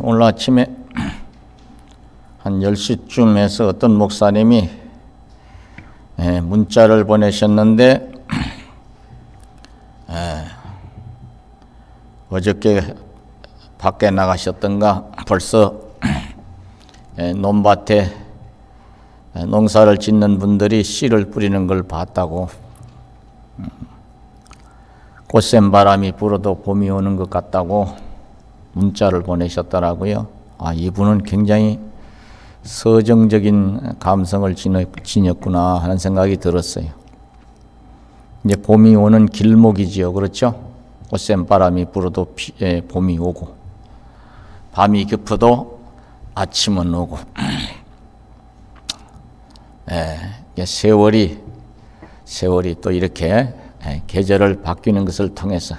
오늘 아침에 한 10시쯤에서 어떤 목사님이 문자를 보내셨는데 어저께 밖에 나가셨던가 벌써 논밭에 농사를 짓는 분들이 씨를 뿌리는 걸 봤다고, 꽃샘 바람이 불어도 봄이 오는 것 같다고 문자를 보내셨더라고요. 이분은 굉장히 서정적인 감성을 지녔구나 하는 생각이 들었어요. 이제 봄이 오는 길목이지요. 그렇죠? 꽃샘 바람이 불어도 봄이 오고, 밤이 깊어도 아침은 오고, 세월이 또 이렇게 계절을 바뀌는 것을 통해서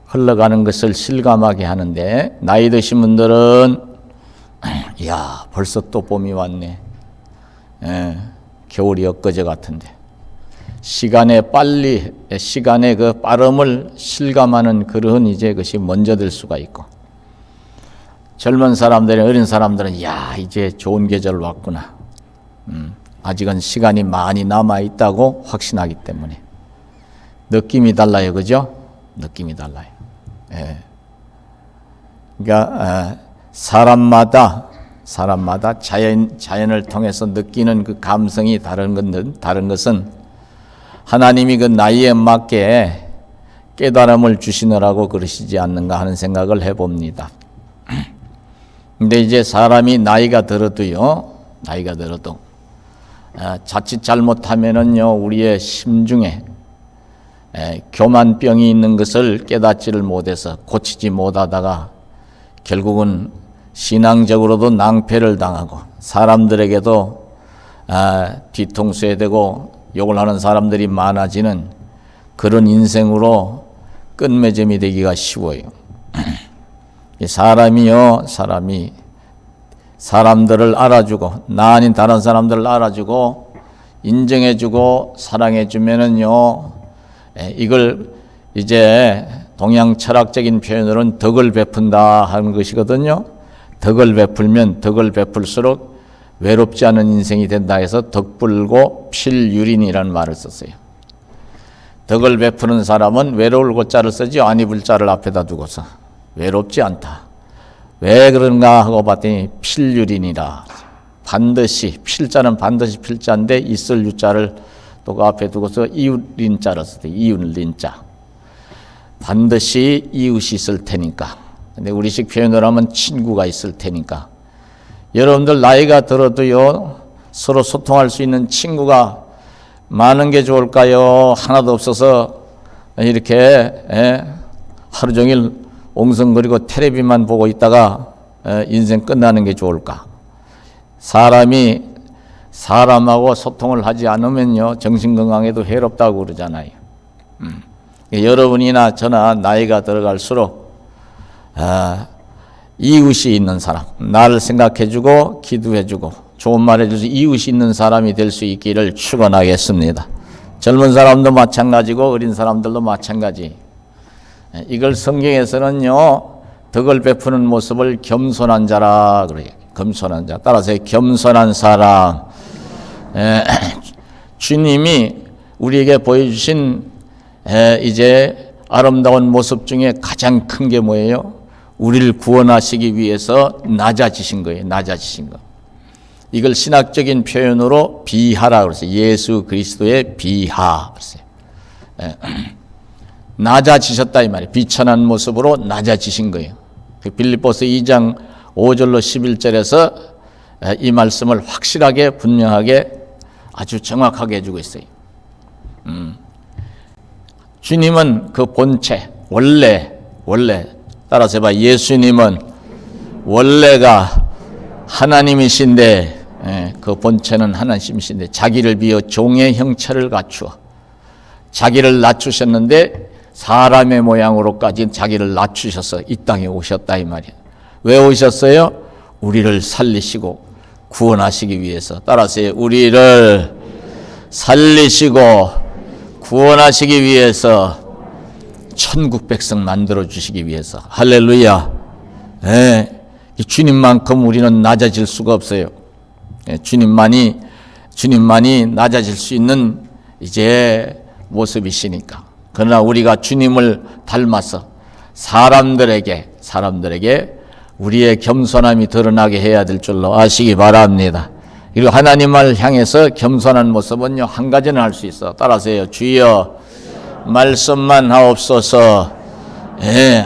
흘러가는 것을 실감하게 하는데, 나이 드신 분들은 벌써 또 봄이 왔네. 겨울이 엊그제 같은데. 시간의 그 빠름을 실감하는 그런 이제 것이 먼저 될 수가 있고, 젊은 사람들이, 어린 사람들은 이제 좋은 계절 왔구나. 아직은 시간이 많이 남아 있다고 확신하기 때문에 느낌이 달라요, 그죠? 느낌이 달라요. 그러니까 사람마다 자연을 통해서 느끼는 그 감성이 다른 것은 하나님이 그 나이에 맞게 깨달음을 주시느라고 그러시지 않는가 하는 생각을 해봅니다. 근데 이제 사람이 나이가 들어도 자칫 잘못하면은요, 우리의 심중에 교만병이 있는 것을 깨닫지를 못해서 고치지 못하다가 결국은 신앙적으로도 낭패를 당하고, 사람들에게도 뒤통수에 대고 욕을 하는 사람들이 많아지는 그런 인생으로 끝맺음이 되기가 쉬워요. 사람이 사람들을 알아주고, 나 아닌 다른 사람들을 알아주고 인정해주고 사랑해주면은요, 이걸 이제 동양 철학적인 표현으로는 덕을 베푼다 하는 것이거든요. 덕을 베풀면 덕을 베풀수록 외롭지 않은 인생이 된다 해서 덕불고 필유린이라는 말을 썼어요. 덕을 베푸는 사람은 외로울 고자를 쓰지 안 입을 자를 앞에다 두고서 외롭지 않다. 왜 그런가 하고 봤더니 필유린이라. 반드시, 필자는 반드시 필자인데 있을 유자를 또 그 앞에 두고서 이웃린자를 썼어요. 이웃린자. 반드시 이웃이 있을 테니까. 근데 우리식 표현으로 하면 친구가 있을 테니까. 여러분들 나이가 들어도요, 서로 소통할 수 있는 친구가 많은 게 좋을까요? 하나도 없어서 이렇게 하루 종일 옹성거리고 텔레비만 보고 있다가 인생 끝나는 게 좋을까? 사람이 사람하고 소통을 하지 않으면요, 정신건강에도 해롭다고 그러잖아요. 여러분이나 저나 나이가 들어갈수록 이웃이 있는 사람, 나를 생각해주고 기도해주고 좋은 말 해줘서 이웃이 있는 사람이 될 수 있기를 축원하겠습니다. 젊은 사람도 마찬가지고 어린 사람들도 마찬가지. 이걸 성경에서는요, 덕을 베푸는 모습을 겸손한 자라 그래요. 겸손한 자. 따라서 겸손한 사람. 주님이 우리에게 보여주신 이제 아름다운 모습 중에 가장 큰 게 뭐예요? 우리를 구원하시기 위해서 낮아지신 거예요. 낮아지신 거. 이걸 신학적인 표현으로 비하라 그랬어요. 예수 그리스도의 비하 그랬어요. 낮아지셨다 이 말이에요. 비천한 모습으로 낮아지신 거예요. 빌립보서 2장 5절로 11절에서 이 말씀을 확실하게 분명하게 아주 정확하게 해주고 있어요. 주님은 그 본체, 원래 따라서 해봐. 예수님은 원래가 하나님이신데, 그 본체는 하나님이신데 자기를 비어 종의 형체를 갖추어 자기를 낮추셨는데 사람의 모양으로까지 자기를 낮추셔서 이 땅에 오셨다 이 말이에요. 왜 오셨어요? 우리를 살리시고 구원하시기 위해서. 따라서 우리를 살리시고 구원하시기 위해서 천국 백성 만들어 주시기 위해서. 할렐루야. 주님만큼 우리는 낮아질 수가 없어요. 주님만이 낮아질 수 있는 이제 모습이시니까. 그러나 우리가 주님을 닮아서 사람들에게 우리의 겸손함이 드러나게 해야 될 줄로 아시기 바랍니다. 그리고 하나님을 향해서 겸손한 모습은요, 한 가지는 할 수 있어. 따라서요. 주여 말씀만 하옵소서.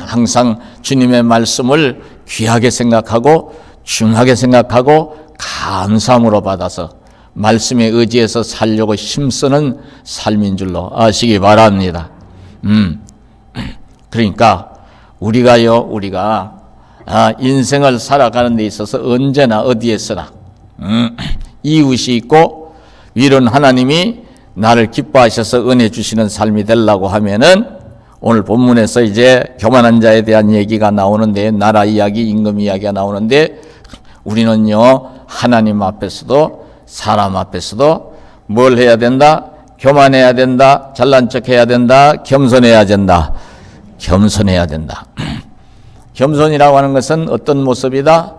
항상 주님의 말씀을 귀하게 생각하고 중하게 생각하고 감사함으로 받아서 말씀에 의지해서 살려고 힘쓰는 삶인 줄로 아시기 바랍니다. 그러니까 우리가 인생을 살아가는 데 있어서 언제나 어디에서나 이웃이 있고 위로는 하나님이 나를 기뻐하셔서 은혜 주시는 삶이 되려고 하면은 오늘 본문에서 이제 교만한 자에 대한 얘기가 나오는데, 나라 이야기, 임금 이야기가 나오는데, 우리는요 하나님 앞에서도 사람 앞에서도 뭘 해야 된다? 교만해야 된다. 잘난 척해야 된다. 겸손해야 된다. 겸손해야 된다. 겸손이라고 하는 것은 어떤 모습이다?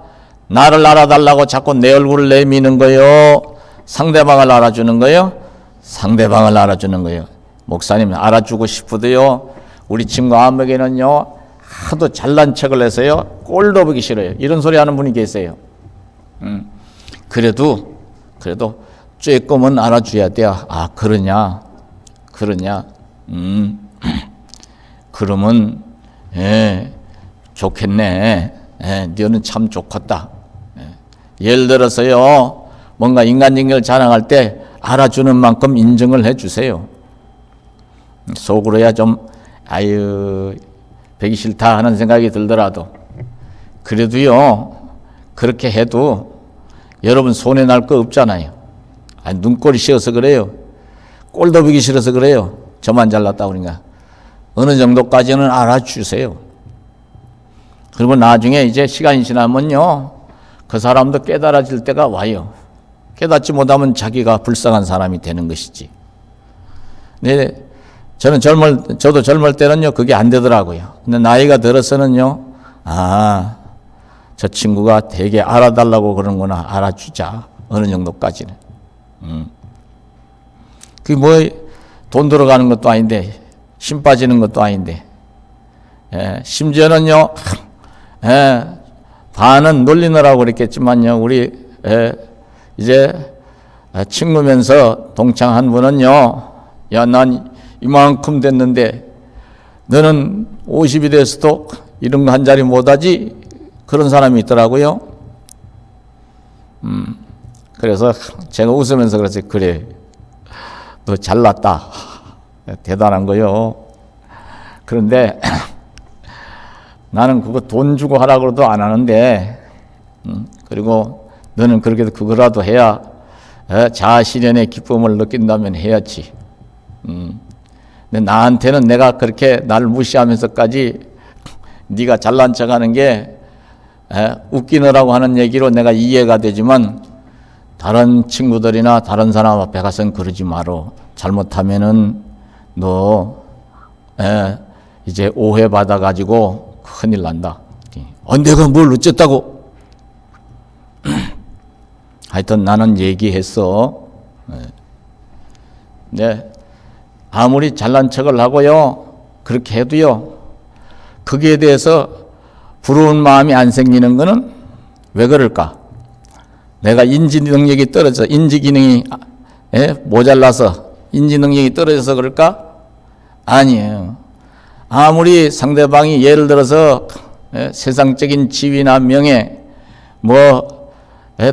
나를 알아달라고 자꾸 내 얼굴을 내미는 거요? 상대방을 알아주는 거요? 상대방을 알아주는 거요. 목사님 알아주고 싶어도요, 우리 친구 아무에게는요 하도 잘난 척을 해서요 꼴도 보기 싫어요. 이런 소리 하는 분이 계세요. 그래도 조금은 알아줘야 돼요. 아, 그러냐. 그러면 좋겠네. 너는 참 좋겠다. 예를 들어서요, 뭔가 인간적인 자랑할 때 알아주는 만큼 인정을 해주세요. 속으로야 좀 아유 배기 싫다 하는 생각이 들더라도, 그래도요 그렇게 해도 여러분 손해 날 거 없잖아요. 아니, 눈꼴이 싫어서 그래요. 꼴도 보기 싫어서 그래요. 저만 잘났다 그러니까. 어느 정도까지는 알아주세요. 그리고 나중에 이제 시간이 지나면요 그 사람도 깨달아질 때가 와요. 깨닫지 못하면 자기가 불쌍한 사람이 되는 것이지. 네, 저도 젊을 때는요 그게 안 되더라고요. 근데 나이가 들어서는요, 아, 저 친구가 되게 알아달라고 그러는구나. 알아주자. 어느 정도까지는. 그게 뭐 돈 들어가는 것도 아닌데, 힘 빠지는 것도 아닌데, 심지어는요, 반은 놀리느라고 그랬겠지만요, 우리 이제 친구면서 동창 한 분은요, 야, 난 이만큼 됐는데 너는 50이 돼서도 이런 거 한 자리 못하지? 그런 사람이 있더라고요. 그래서 제가 웃으면서 그랬어요. 그래, 너 잘났다. 대단한 거요. 그런데 나는 그거 돈 주고 하라고 그래도 안 하는데, 그리고 너는 그렇게 그거라도 해야 자아실현의 기쁨을 느낀다면 해야지. 근데 나한테는 내가 그렇게 나를 무시하면서까지 네가 잘난 척하는 게 웃기느라고 하는 얘기로 내가 이해가 되지만, 다른 친구들이나 다른 사람 앞에 가서는 그러지 마라. 잘못하면은 너 이제 오해받아 가지고 큰일 난다. 내가 뭘 어쨌다고? 하여튼 나는 얘기했어. 네. 아무리 잘난 척을 하고요, 그렇게 해도요, 거기에 대해서 부러운 마음이 안 생기는 거는 왜 그럴까? 내가 인지 능력이 떨어져, 인지 기능이 모자라서 인지 능력이 떨어져서 그럴까? 아니에요. 아무리 상대방이 예를 들어서 세상적인 지위나 명예,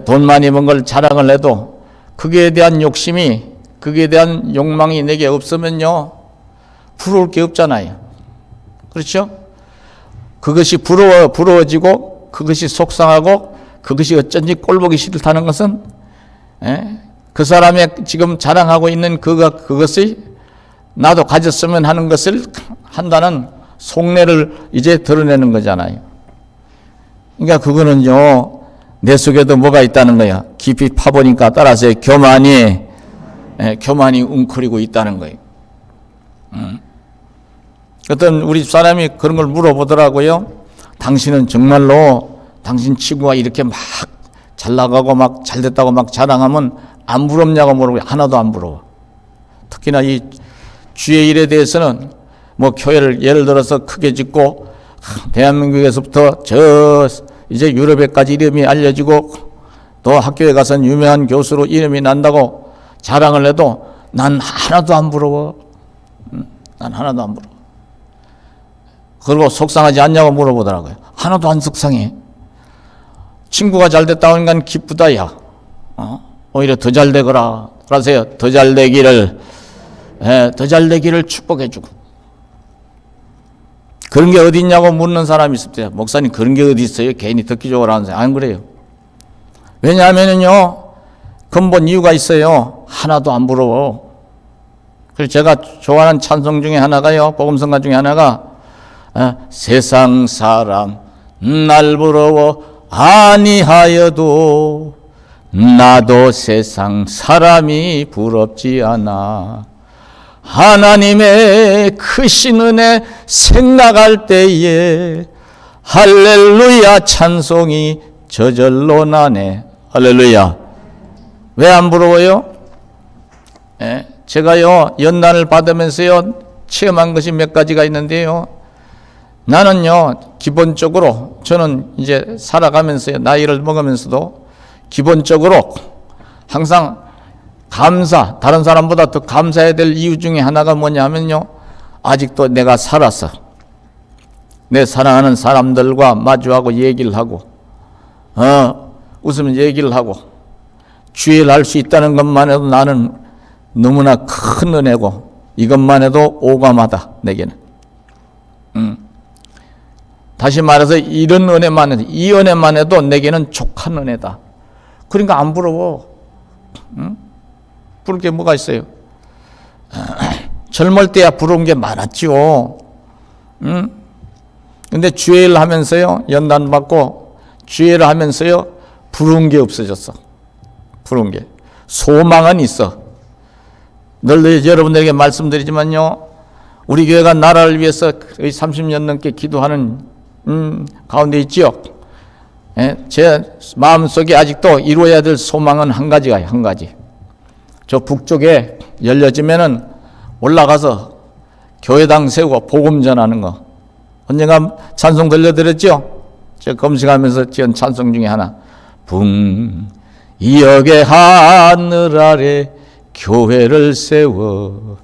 돈 많이 번 걸 자랑을 해도 그게 대한 욕심이, 그게 대한 욕망이 내게 없으면요, 부러울 게 없잖아요. 그렇죠? 그것이 부러워지고 그것이 속상하고 그것이 어쩐지 꼴보기 싫다는 것은 그 사람의 지금 자랑하고 있는 그것이 나도 가졌으면 하는 것을 한다는 속내를 이제 드러내는 거잖아요. 그러니까 그거는요, 내 속에도 뭐가 있다는 거야. 깊이 파보니까 따라서 교만이 웅크리고 있다는 거예요. 어떤 우리 사람이 그런 걸 물어보더라고요. 당신은 정말로 당신 친구가 이렇게 막 잘 나가고 막 잘 됐다고 막 자랑하면 안 부럽냐고 물어보고 하나도 안 부러워. 특히나 이 주의 일에 대해서는 뭐 교회를 예를 들어서 크게 짓고 대한민국에서부터 저 이제 유럽에까지 이름이 알려지고 또 학교에 가서는 유명한 교수로 이름이 난다고 자랑을 해도 난 하나도 안 부러워. 난 하나도 안 부러워. 그리고 속상하지 않냐고 물어보더라고요. 하나도 안 속상해. 친구가 잘 됐다 하니까 기쁘다 야. 오히려 더 잘 되거라. 그러세요. 더 잘 되기를 축복해 주고. 그런 게 어디 있냐고 묻는 사람이 있을 때 목사님 그런 게 어디 있어요? 괜히 듣기 좋으라 하는 사람 안 그래요. 왜냐하면요 근본 이유가 있어요. 하나도 안 부러워. 그래서 제가 좋아하는 찬송 중에 하나가요, 복음성가 중에 하나가 세상 사람 날 부러워 아니하여도 나도 세상 사람이 부럽지 않아. 하나님의 크신 은혜 생각할 때에 할렐루야 찬송이 저절로 나네. 할렐루야. 왜 안 부러워요? 제가요 연단을 받으면서요 체험한 것이 몇 가지가 있는데요. 나는요 기본적으로 저는 이제 살아가면서요 나이를 먹으면서도 기본적으로 항상 다른 사람보다 더 감사해야 될 이유 중에 하나가 뭐냐면요, 아직도 내가 살았어. 내 사랑하는 사람들과 마주하고 얘기를 하고 웃으면 얘기를 하고 주의를 할 수 있다는 것만 해도 나는 너무나 큰 은혜고 이것만 해도 오감하다 내게는. 다시 말해서 이런 은혜만 해도 이 은혜만 해도 내게는 족한 은혜다. 그러니까 안 부러워. 부를 게 뭐가 있어요? 젊을 때야 부러운 게 많았죠. 근데 주의를 하면서요 연단 받고 주의를 하면서요 부러운 게 없어졌어. 부러운 게. 소망은 있어. 늘 여러분들에게 말씀드리지만요 우리 교회가 나라를 위해서 30년 넘게 기도하는 가운데 있지요. 제 마음속에 아직도 이루어야 될 소망은 한 가지가 한 가지. 저 북쪽에 열려지면은 올라가서 교회당 세우고 복음 전하는 거. 언젠가 찬송 들려드렸죠? 제가 검색하면서 지은 찬송 중에 하나. 북녘의 하늘 아래 교회를 세워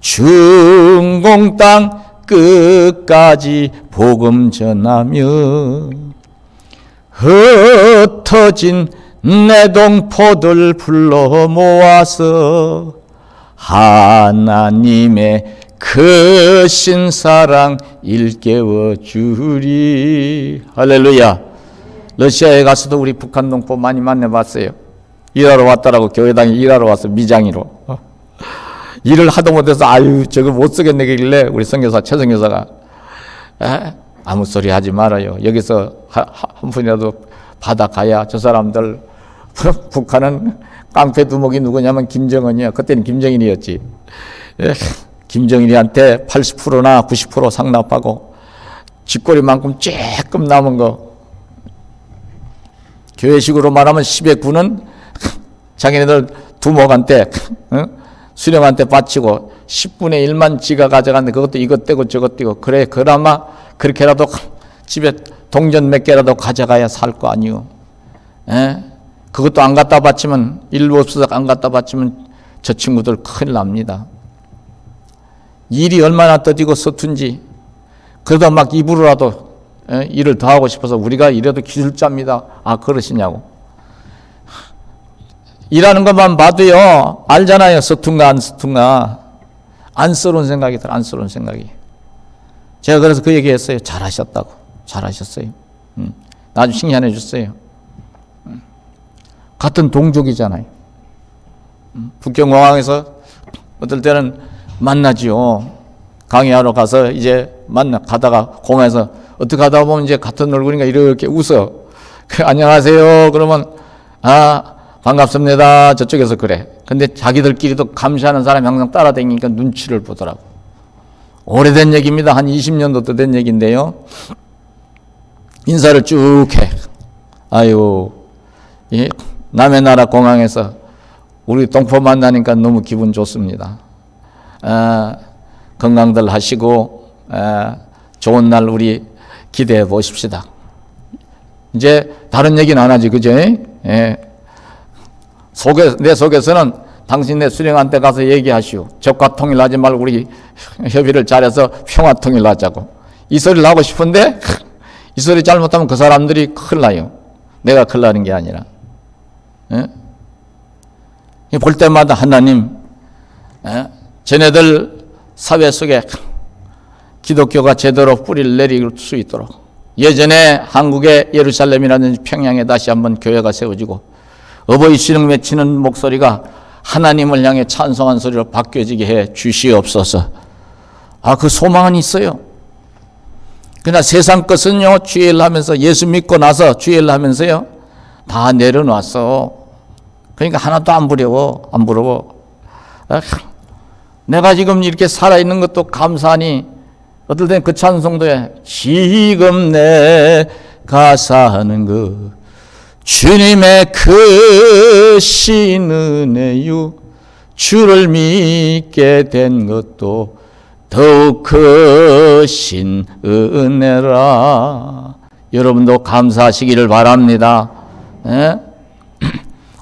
중공 땅 끝까지 복음 전하며 흩어진 내 동포들 불러 모아서 하나님의 크신 사랑 일깨워 주리. 할렐루야. 러시아에 가서도 우리 북한 동포 많이 만나봤어요. 일하러 왔다라고 교회당에 일하러 와서 미장이로 일을 하도 못해서 아유 저거 못 쓰겠네길래 우리 선교사 최선교사가 아무 소리 하지 말아요. 여기서 한 푼이라도 받아가야 저 사람들. 북한은 깡패 두목이 누구냐면 김정은이야. 그때는 김정일이었지. 김정일이한테 80%나 90% 상납하고 쥐꼬리만큼 쬐끔 남은 거. 교회식으로 말하면 10의 9는 자기네들 두목한테 수령한테 바치고 10분의 1만 지가 가져갔는데 그것도 이것 떼고 저것 떼고. 그래 그나마 그렇게라도 집에 동전 몇 개라도 가져가야 살 거 아니요. 그것도 안 갖다 바치면 일부 없어서 안 갖다 바치면 저 친구들 큰일 납니다. 일이 얼마나 더디고 서툰지. 그러다 막 입으로라도 일을 더 하고 싶어서 우리가 이래도 기술자입니다. 아 그러시냐고. 일하는 것만 봐도요 알잖아요. 서툰가 안 서툰가. 안쓰러운 생각이 들어. 안쓰러운 생각이. 제가 그래서 그 얘기했어요. 잘하셨다고. 잘하셨어요. 아주 칭찬해 줬어요. 같은 동족이잖아요. 북경공항에서 어떨 때는 만나지요. 강의하러 가서 이제 가다가 공항에서 어떻게 하다 보면 이제 같은 얼굴인가 이렇게 웃어. 안녕하세요. 그러면 반갑습니다. 저쪽에서 그래. 근데 자기들끼리도 감시하는 사람이 항상 따라다니니까 눈치를 보더라고. 오래된 얘기입니다. 한 20년도 더 된 얘기인데요. 인사를 쭉 해. 아유, 이 남의 나라 공항에서 우리 동포 만나니까 너무 기분 좋습니다. 건강들 하시고 좋은 날 우리 기대해 보십시다. 이제 다른 얘기는 안 하지, 그죠? 내 속에서는 당신네 수령한테 가서 얘기하시오. 적과 통일하지 말고 우리 협의를 잘해서 평화 통일하자고. 이 소리를 하고 싶은데 이 소리 잘못하면 그 사람들이 큰일 나요. 내가 큰일 나는 게 아니라. 볼 때마다 하나님, 쟤네들 사회 속에 기독교가 제대로 뿌리를 내릴 수 있도록, 예전에 한국의 예루살렘이라든지 평양에 다시 한번 교회가 세워지고 어버이 시름 외치는 목소리가 하나님을 향해 찬송한 소리로 바뀌어지게 해 주시옵소서. 그 소망은 있어요. 그러나 세상 것은요, 주의를 하면서, 예수 믿고 나서 주의를 하면서요, 다 내려놨어. 그러니까 하나도 안 부러워. 내가 지금 이렇게 살아있는 것도 감사하니, 어떨 땐 그 찬송도에 지금 내가 사는 것 주님의 크신 은혜유, 주를 믿게 된 것도 더욱 크신 은혜라. 여러분도 감사하시기를 바랍니다.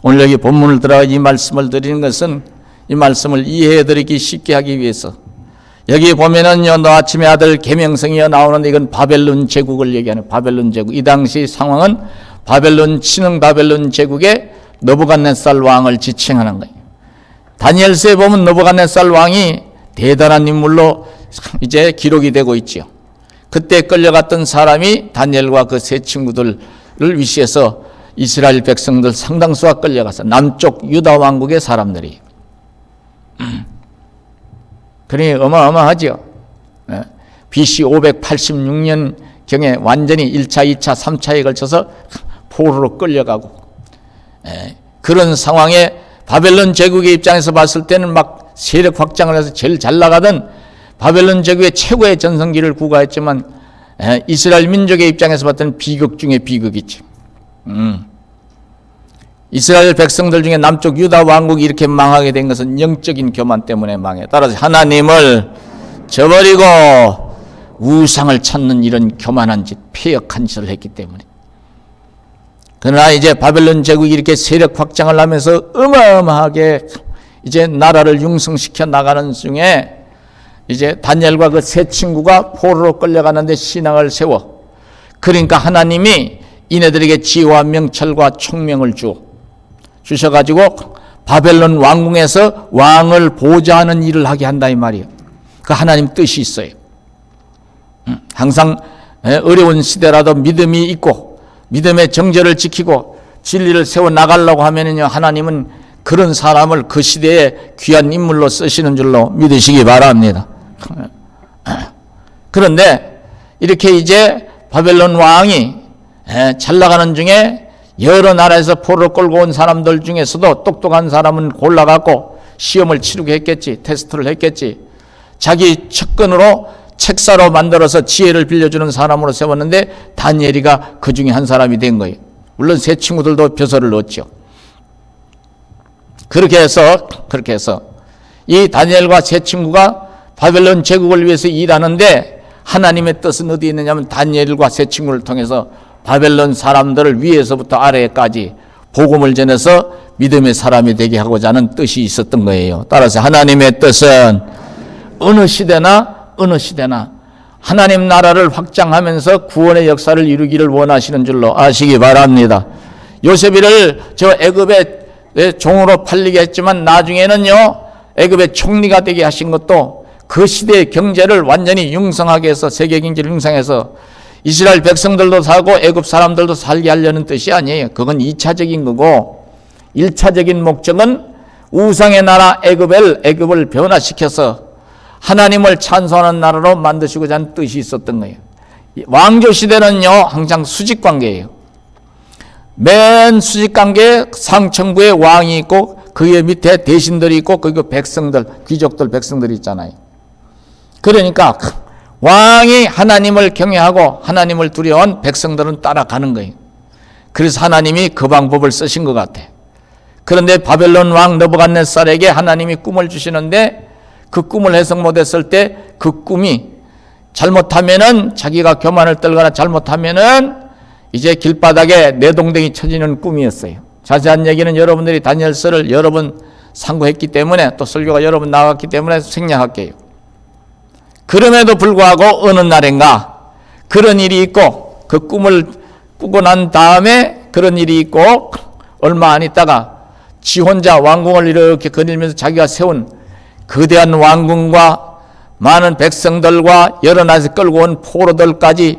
오늘 여기 본문을 들어가 이 말씀을 드리는 것은 이 말씀을 이해해드리기 쉽게 하기 위해서, 여기 보면은요, 너 아침의 아들 계명성이여 나오는데 이건 바벨론 제국을 얘기하는 바벨론 제국. 이 당시 상황은 바벨론, 신흥 바벨론 제국의 느부갓네살 왕을 지칭하는 거예요. 다니엘서에 보면 느부갓네살 왕이 대단한 인물로 이제 기록이 되고 있지요. 그때 끌려갔던 사람이 다니엘과 그 세 친구들을 위시해서 이스라엘 백성들 상당수가 끌려가서 남쪽 유다 왕국의 사람들이. 그러니 어마어마하죠. BC 586년경에 완전히 1차, 2차, 3차에 걸쳐서 포로로 끌려가고, 그런 상황에 바벨론 제국의 입장에서 봤을 때는 막 세력 확장을 해서 제일 잘 나가던 바벨론 제국의 최고의 전성기를 구가했지만, 이스라엘 민족의 입장에서 봤을 때는 비극 중에 비극이지. 이스라엘 백성들 중에 남쪽 유다 왕국이 이렇게 망하게 된 것은 영적인 교만 때문에 망해. 따라서 하나님을 저버리고 우상을 찾는 이런 교만한 짓, 폐역한 짓을 했기 때문에. 그러나 이제 바벨론 제국이 이렇게 세력 확장을 하면서 어마어마하게 이제 나라를 융성시켜 나가는 중에 이제 다니엘과 그 세 친구가 포로로 끌려가는데 신앙을 세워. 그러니까 하나님이 이네들에게 지혜와 명철과 총명을 주셔가지고 바벨론 왕궁에서 왕을 보좌하는 일을 하게 한다 이 말이에요. 그 하나님 뜻이 있어요. 항상 어려운 시대라도 믿음이 있고 믿음의 정절을 지키고 진리를 세워 나가려고 하면은요, 하나님은 그런 사람을 그 시대에 귀한 인물로 쓰시는 줄로 믿으시기 바랍니다. 그런데 이렇게 이제 바벨론 왕이 잘 나가는 중에 여러 나라에서 포로를 끌고 온 사람들 중에서도 똑똑한 사람은 골라갖고 시험을 치르게 했겠지, 테스트를 했겠지. 자기 측근으로 책사로 만들어서 지혜를 빌려주는 사람으로 세웠는데 다니엘이가 그 중에 한 사람이 된 거예요. 물론 세 친구들도 벼슬을 얻죠. 그렇게 해서 이 다니엘과 세 친구가 바벨론 제국을 위해서 일하는데, 하나님의 뜻은 어디에 있느냐면 다니엘과 세 친구를 통해서 바벨론 사람들을 위에서부터 아래까지 복음을 전해서 믿음의 사람이 되게 하고자 하는 뜻이 있었던 거예요. 따라서 하나님의 뜻은 어느 시대나 하나님 나라를 확장하면서 구원의 역사를 이루기를 원하시는 줄로 아시기 바랍니다. 요셉이를 저 애굽의 종으로 팔리게 했지만 나중에는요, 애굽의 총리가 되게 하신 것도 그 시대의 경제를 완전히 융성하게 해서, 세계 경제를 융성해서 이스라엘 백성들도 살고 애굽 사람들도 살게 하려는 뜻이 아니에요. 그건 2차적인 거고, 1차적인 목적은 우상의 나라 애굽을 변화시켜서 하나님을 찬송하는 나라로 만드시고자 하는 뜻이 있었던 거예요. 왕조 시대는요, 항상 수직관계예요. 맨 수직관계에 상층부에 왕이 있고 그의 밑에 대신들이 있고 그리고 백성들, 귀족들, 백성들이 있잖아요. 그러니까 왕이 하나님을 경외하고 하나님을 두려워한 백성들은 따라가는 거예요. 그래서 하나님이 그 방법을 쓰신 것 같아. 그런데 바벨론 왕 느부갓네살에게 하나님이 꿈을 주시는데 그 꿈을 해석 못했을 때 그 꿈이 잘못하면은 자기가 교만을 떨거나 잘못하면은 이제 길바닥에 내동댕이 쳐지는 꿈이었어요. 자세한 얘기는 여러분들이 다니엘서를 여러 번 상고했기 때문에 또 설교가 여러 번 나왔기 때문에 생략할게요. 그럼에도 불구하고 어느 날인가 그런 일이 있고 그 꿈을 꾸고 난 다음에 그런 일이 있고 얼마 안 있다가 지 혼자 왕궁을 이렇게 거닐면서 자기가 세운 거대한 왕궁과 많은 백성들과 여러 나라에서 끌고 온 포로들까지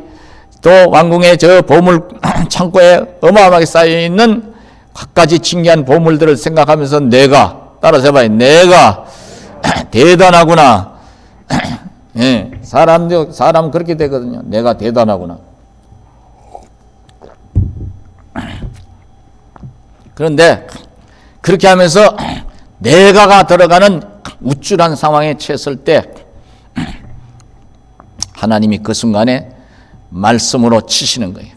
또 왕궁의 저 보물 창고에 어마어마하게 쌓여있는 갖가지 신기한 보물들을 생각하면서 내가 따라서 해봐요. 내가 대단하구나. 예, 사람 그렇게 되거든요. 내가 대단하구나. 그런데 그렇게 하면서 내가가 들어가는 우쭐한 상황에 처했을 때 하나님이 그 순간에 말씀으로 치시는 거예요.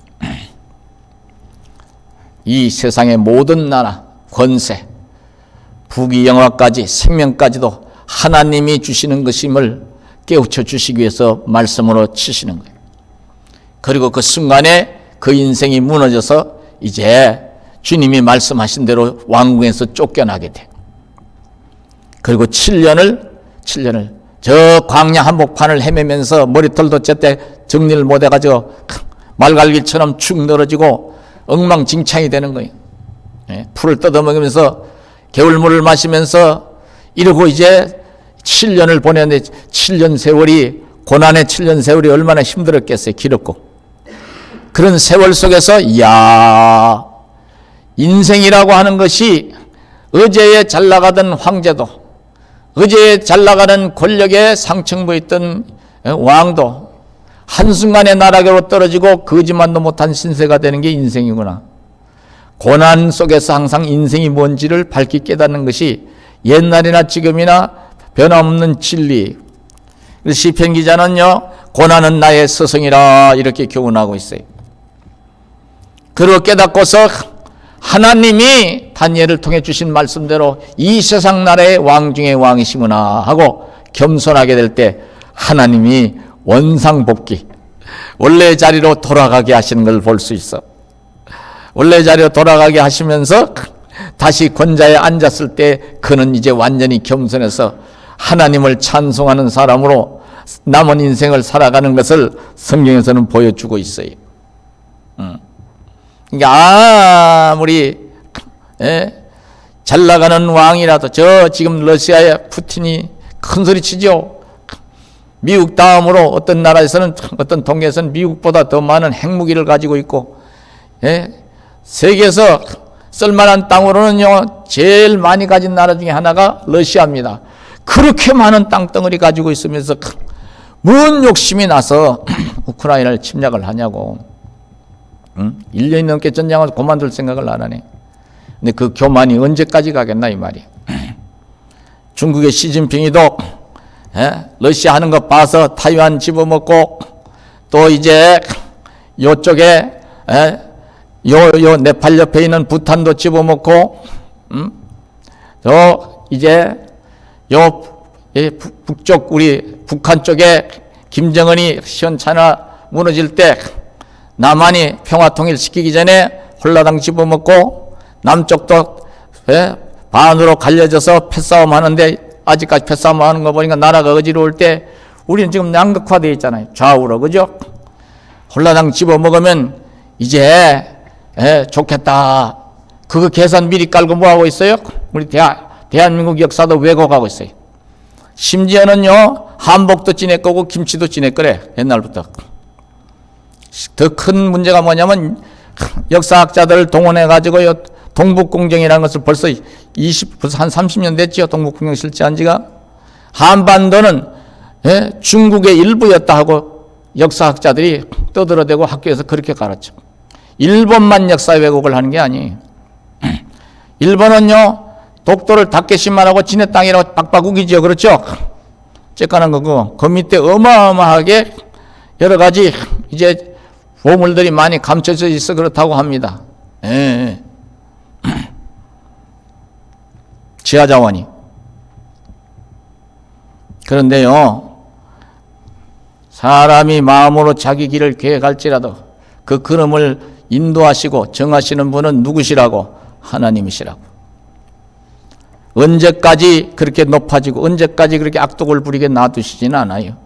이 세상의 모든 나라, 권세, 부귀 영화까지 생명까지도 하나님이 주시는 것임을 깨우쳐 주시기 위해서 말씀으로 치시는 거예요. 그리고 그 순간에 그 인생이 무너져서 이제 주님이 말씀하신 대로 왕궁에서 쫓겨나게 돼. 그리고 7년을 저 광야 한복판을 헤매면서 머리털도 제때 정리를 못 해가지고 말갈기처럼 축 늘어지고 엉망진창이 되는 거예요. 풀을 뜯어먹으면서 겨울물을 마시면서 이러고 이제 7년을 보냈는데 7년 세월이 고난의 7년 세월이 얼마나 힘들었겠어요. 길었고. 그런 세월 속에서 이야 인생이라고 하는 것이 어제에 잘 나가던 황제도 어제에 잘 나가는 권력의 상층부에 있던 왕도 한순간에 나락으로 떨어지고 거짓말도 못한 신세가 되는 게 인생이구나. 고난 속에서 항상 인생이 뭔지를 밝히 깨닫는 것이 옛날이나 지금이나 변함없는 진리. 시편 기자는요, 고난은 나의 스승이라 이렇게 교훈하고 있어요. 그리고 깨닫고서 하나님이 다니엘을 통해 주신 말씀대로 이 세상 나라의 왕 중의 왕이시구나 하고 겸손하게 될 때 하나님이 원상복귀, 원래 자리로 돌아가게 하시는 걸 볼 수 있어. 원래 자리로 돌아가게 하시면서 다시 권자에 앉았을 때 그는 이제 완전히 겸손해서 하나님을 찬송하는 사람으로 남은 인생을 살아가는 것을 성경에서는 보여주고 있어요. 그러니까 아무리 잘 나가는 왕이라도 저 지금 러시아의 푸틴이 큰 소리 치죠. 미국 다음으로 어떤 나라에서는 어떤 통계에서는 미국보다 더 많은 핵무기를 가지고 있고 세계에서 쓸만한 땅으로는요 제일 많이 가진 나라 중에 하나가 러시아입니다. 그렇게 많은 땅덩어리 가지고 있으면서 뭔 욕심이 나서 우크라이나를 침략을 하냐고. 1년이 넘게 전쟁을 그만둘 생각을 안 하네. 근데 그 교만이 언제까지 가겠나 이 말이야. 중국의 시진핑이도 러시아 하는 거 봐서 타이완 집어먹고 또 이제 요쪽에 요 네팔 옆에 있는 부탄도 집어먹고 또 이제 요 북쪽 우리 북한 쪽에 김정은이 시원찮아 무너질 때 남한이 평화통일 시키기 전에 홀라당 집어먹고 남쪽도 반으로 갈려져서 패싸움 하는데 아직까지 패싸움 하는 거 보니까 나라가 어지러울 때 우리는 지금 양극화되어 있잖아요. 좌우로. 그죠? 홀라당 집어먹으면 이제 좋겠다. 그거 계산 미리 깔고 뭐하고 있어요? 우리 대한민국 역사도 왜곡하고 있어요. 심지어는요 한복도 지낼 거고 김치도 지낼 거래. 옛날부터. 더 큰 문제가 뭐냐면 역사학자들을 동원해가지고요 동북공정이라는 것을 벌써 한 30년 됐죠. 동북공정 실시한 지가. 한반도는 중국의 일부였다 하고 역사학자들이 떠들어대고 학교에서 그렇게 가르쳐. 일본만 역사 왜곡을 하는 게 아니에요. 일본은요 독도를 닦게심만하고 지네 땅이라고 빡빡 우기죠. 그렇죠? 쬐까는 거고 그 밑에 어마어마하게 여러 가지 이제 보물들이 많이 감춰져 있어 그렇다고 합니다. 예. 지하자원이. 그런데요, 사람이 마음으로 자기 길을 계획할지라도 그 걸음을 인도하시고 정하시는 분은 누구시라고? 하나님이시라고. 언제까지 그렇게 높아지고 언제까지 그렇게 악독을 부리게 놔두시지는 않아요.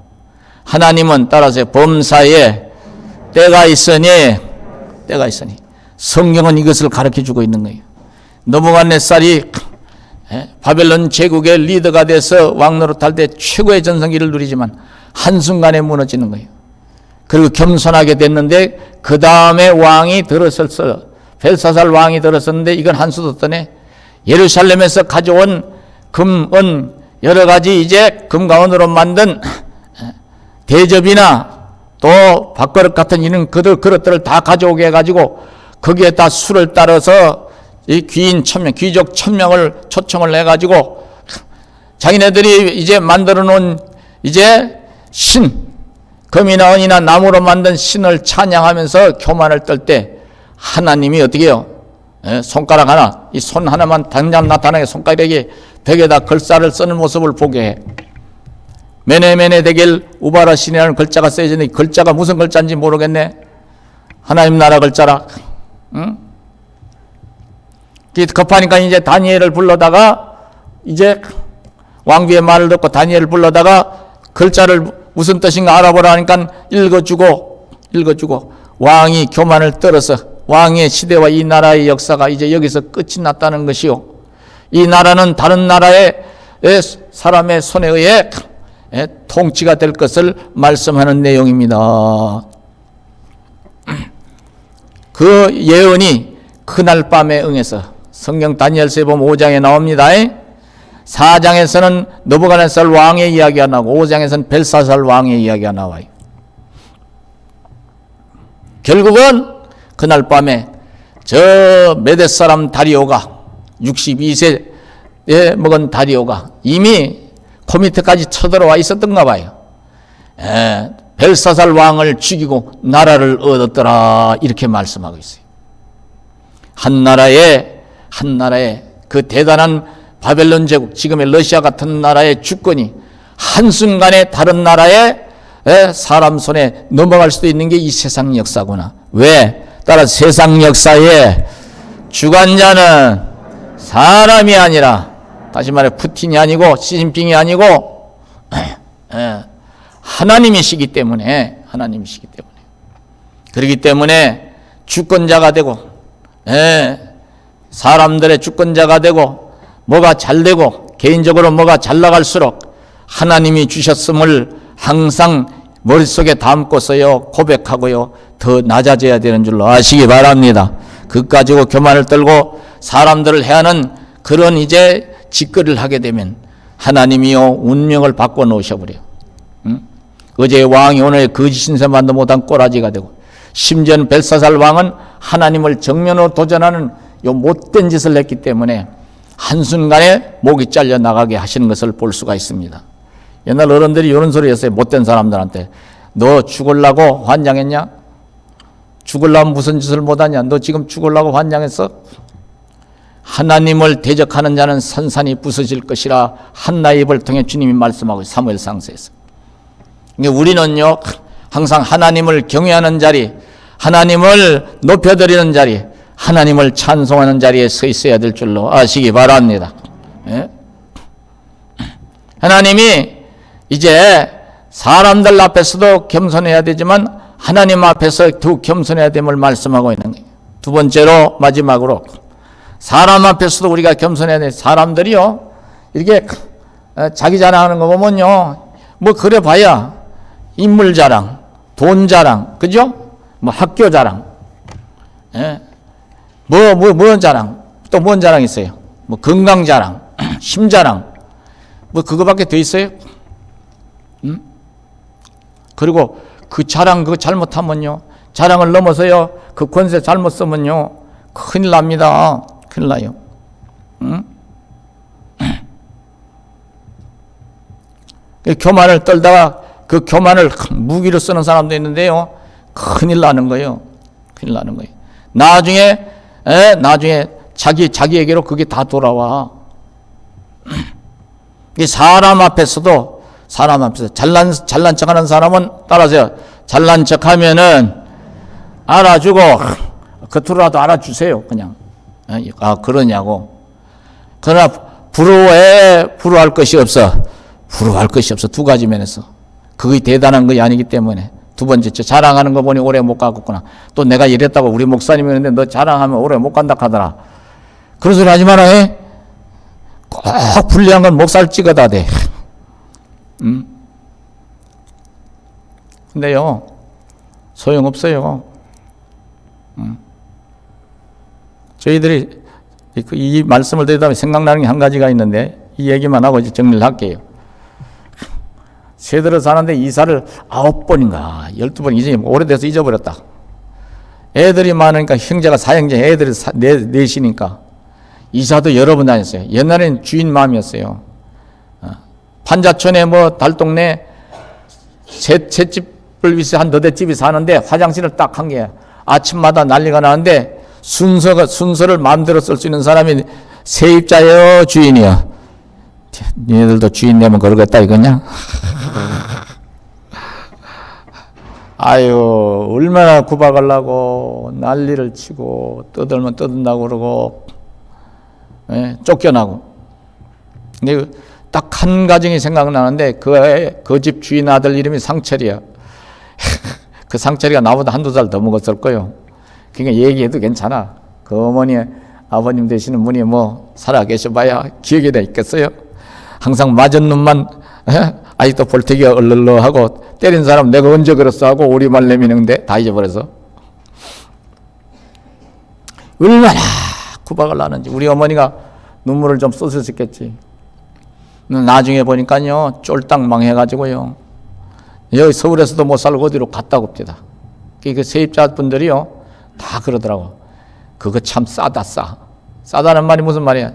하나님은 따라서 범사에 때가 있으니 성경은 이것을 가르쳐주고 있는 거예요. 느부갓네살이 바벨론 제국의 리더가 돼서 왕노릇할 때 최고의 전성기를 누리지만 한순간에 무너지는 거예요. 그리고 겸손하게 됐는데 그 다음에 왕이 들어섰어요. 벨사살 왕이 들어섰는데 이건 한 수도 없더네. 예루살렘에서 가져온 금, 은 여러 가지 이제 금과 은으로 만든 대접이나 또 밥그릇 같은 이런 그릇들을 다 가져오게 해가지고 거기에다 수를 따라서 이 귀인 1000명, 귀족 1000명을 초청을 해가지고 자기네들이 이제 만들어 놓은 이제 신, 금이나 은이나 나무로 만든 신을 찬양하면서 교만을 떨 때 하나님이 어떻게 해요? 손가락 하나, 이 손 하나만 당장 나타나게 손가락에 벽에다 글자를 쓰는 모습을 보게 해. 메네메네 데겔 우바라신이라는 글자가 쓰여져 있는데 글자가 무슨 글자인지 모르겠네. 하나님 나라 글자라. 응? 급하니까 이제 다니엘을 불러다가 이제 왕비의 말을 듣고 다니엘을 불러다가 글자를 무슨 뜻인가 알아보라 하니까 읽어주고 왕이 교만을 떨어서 왕의 시대와 이 나라의 역사가 이제 여기서 끝이 났다는 것이요. 이 나라는 다른 나라의 사람의 손에 의해 통치가 될 것을 말씀하는 내용입니다. 그 예언이 그날 밤에 응해서 성경 다니엘서에 보면 5장에 나옵니다. 4장에서는 느부갓네살 왕의 이야기가 나오고 5장에서는 벨사살 왕의 이야기가 나와요. 결국은 그날 밤에 저 메대 사람 다리오가 62세에 먹은 다리오가 이미 코 밑에까지 쳐들어와 있었던가 봐요. 벨사살 왕을 죽이고 나라를 얻었더라 이렇게 말씀하고 있어요. 한 나라에 그 대단한 바벨론 제국, 지금의 러시아 같은 나라의 주권이 한순간에 다른 나라의 사람 손에 넘어갈 수도 있는 게 이 세상 역사구나. 왜? 따라 세상 역사에 주관자는 사람이 아니라, 다시 말해 푸틴이 아니고 시진핑이 아니고 하나님이시기 때문에 그렇기 때문에 주권자가 되고 사람들의 주권자가 되고 뭐가 잘 되고 개인적으로 뭐가 잘 나갈수록 하나님이 주셨음을 항상 머릿속에 담고서요 고백하고요 더 낮아져야 되는 줄로 아시기 바랍니다. 그 가지고 교만을 떨고 사람들을 해하는 그런 이제 짓거리를 하게 되면 하나님이요 운명을 바꿔 놓으셔버려요. 어제의 왕이 오늘 거짓 신세만도 못한 꼬라지가 되고, 심지어는 벨사살 왕은 하나님을 정면으로 도전하는 요 못된 짓을 했기 때문에 한순간에 목이 잘려 나가게 하시는 것을 볼 수가 있습니다. 옛날 어른들이 이런 소리 했어요. 못된 사람들한테. 너 죽으려고 환장했냐? 죽으려면 무슨 짓을 못하냐? 너 지금 죽으려고 환장했어? 하나님을 대적하는 자는 산산이 부서질 것이라 한나의 입을 통해 주님이 말씀하고 사무엘상서에서. 그러니까 우리는요 항상 하나님을 경외하는 자리, 하나님을 높여드리는 자리, 하나님을 찬송하는 자리에 서 있어야 될 줄로 아시기 바랍니다. 예? 하나님이 이제 사람들 앞에서도 겸손해야 되지만 하나님 앞에서 더욱 겸손해야 됨을 말씀하고 있는 거예요. 두 번째로 마지막으로 사람 앞에서도 우리가 겸손해야 돼. 사람들이요 이렇게 자기 자랑하는 거 보면요 뭐 그래 봐야 인물 자랑, 돈 자랑, 그죠? 뭐 학교 자랑, 예? 뭔 자랑, 또 뭔 자랑 있어요? 뭐 건강 자랑, 힘 자랑, 뭐 그거밖에 더 있어요? 그리고 그 자랑 그거 잘못하면요, 자랑을 넘어서요, 그 권세 잘못 쓰면요, 큰일 납니다. 큰일 나요. 교만을 떨다가 그 교만을 무기로 쓰는 사람도 있는데요, 큰일 나는 거예요. 큰일 나는 거예요. 나중에 나중에 자기에게로 그게 다 돌아와. 이 사람 앞에서 잘난 척하는 사람은 따라서요. 잘난 척하면은 알아주고 겉으로라도 알아주세요. 그냥 그러냐고. 그러나 부러워할 것이 없어. 부러워할 것이 없어. 두 가지 면에서. 그게 대단한 것이 아니기 때문에. 두 번째, 자랑하는 거 보니 오래 못 가겠구나. 또 내가 이랬다고 우리 목사님이 그랬는데 너 자랑하면 오래 못 간다 하더라. 그런 소리 하지 마라. 꼭 불리한 건 목살 찍어다 돼. 근데요, 소용없어요. 저희들이 이 말씀을 듣다 보면 생각나는 게 한 가지가 있는데 이 얘기만 하고 이제 정리를 할게요. 세대로 사는데 이사를 9번인가 12번 이제 오래돼서 잊어버렸다. 애들이 많으니까 형제가 4형제 애들이 넷이니까 이사도 여러 번 다녔어요. 옛날에는 주인 마음이었어요. 판자촌에 달동네 새 집을 위해서 한 너댓 집이 사는데 화장실을 딱 한 게 아침마다 난리가 나는데 순서를 마음대로 쓸 수 있는 사람이 세입자요 주인이요. 니네들도 주인 되면 그러겠다 이거냐? 아유, 얼마나 구박하려고 난리를 치고 떠들면 떠든다고 그러고 쫓겨나고. 근데 딱 한 가정이 생각나는데 그 집 주인 아들 이름이 상철이야. 그 상철이가 나보다 한두 살 더 먹었을 거요. 그러니까 얘기해도 괜찮아. 그 어머니 아버님 되시는 분이 살아 계셔봐야 기억이 돼 있겠어요. 항상 맞은 놈만 아직도 볼태기가 얼얼하고 때린 사람 내가 언제 그랬어 하고 오리말 내미는데 다 잊어버려서 얼마나 구박을 하는지. 우리 어머니가 눈물을 좀 쏟으셨겠지. 나중에 보니까요 쫄딱 망해가지고요 여기 서울에서도 못 살고 어디로 갔다 옵니다. 그 세입자분들이요 다 그러더라고. 그거 참 싸다는 말이 무슨 말이야?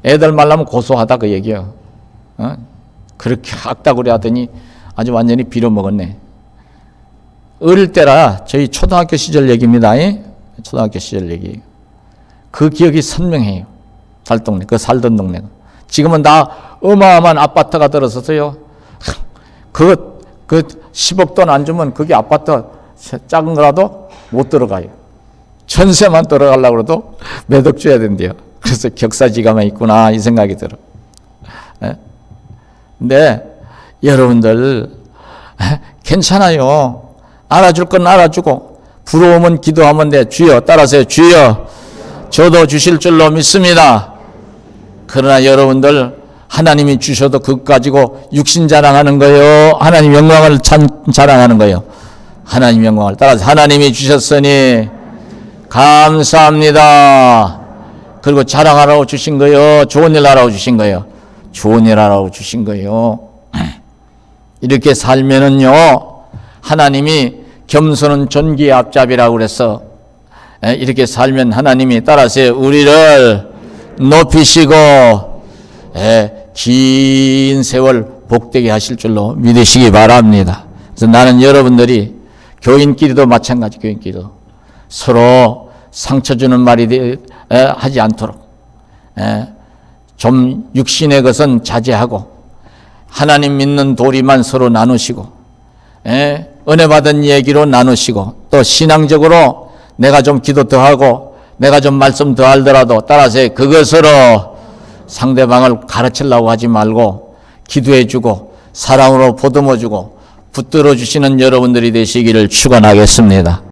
애들 말라면 고소하다 그 얘기요. 그렇게 악다구리 하더니 아주 완전히 빌어먹었네. 어릴 때라 저희 초등학교 시절 얘기입니다. 초등학교 시절 얘기. 그 기억이 선명해요. 달동네, 그 살던 동네가. 지금은 다 어마어마한 아파트가 들어서서요. 그 10억 돈 안 주면 그게 아파트 작은 거라도 못 들어가요. 전세만 들어가려고 해도 몇 억 줘야 된대요. 그래서 격사지감에 있구나 이 생각이 들어. 근데 여러분들 괜찮아요. 알아줄 건 알아주고 부러우면 기도하면 돼. 주여 따라서요. 주여 저도 주실 줄로 믿습니다. 그러나 여러분들 하나님이 주셔도 그것 가지고 육신 자랑하는 거예요. 하나님 영광을 자랑하는 거예요. 하나님 영광을 따라서 하나님이 주셨으니 감사합니다. 그리고 자랑하라고 주신 거예요. 좋은 일 하라고 주신 거예요. 좋은 일 하라고 주신 거예요. 이렇게 살면은요 하나님이 겸손은 존귀의 앞잡이라고 그래서 이렇게 살면 하나님이 따라서 우리를 높이시고 긴 세월 복되게 하실 줄로 믿으시기 바랍니다. 그래서 나는 여러분들이 교인끼리도 마찬가지, 교인끼리도 서로 상처 주는 말이 하지 않도록 좀 육신의 것은 자제하고 하나님 믿는 도리만 서로 나누시고 은혜 받은 얘기로 나누시고 또 신앙적으로 내가 좀 기도 더 하고 내가 좀 말씀 더 하더라도 따라서 그것으로 상대방을 가르치려고 하지 말고 기도해주고 사랑으로 보듬어주고 붙들어 주시는 여러분들이 되시기를 축원하겠습니다.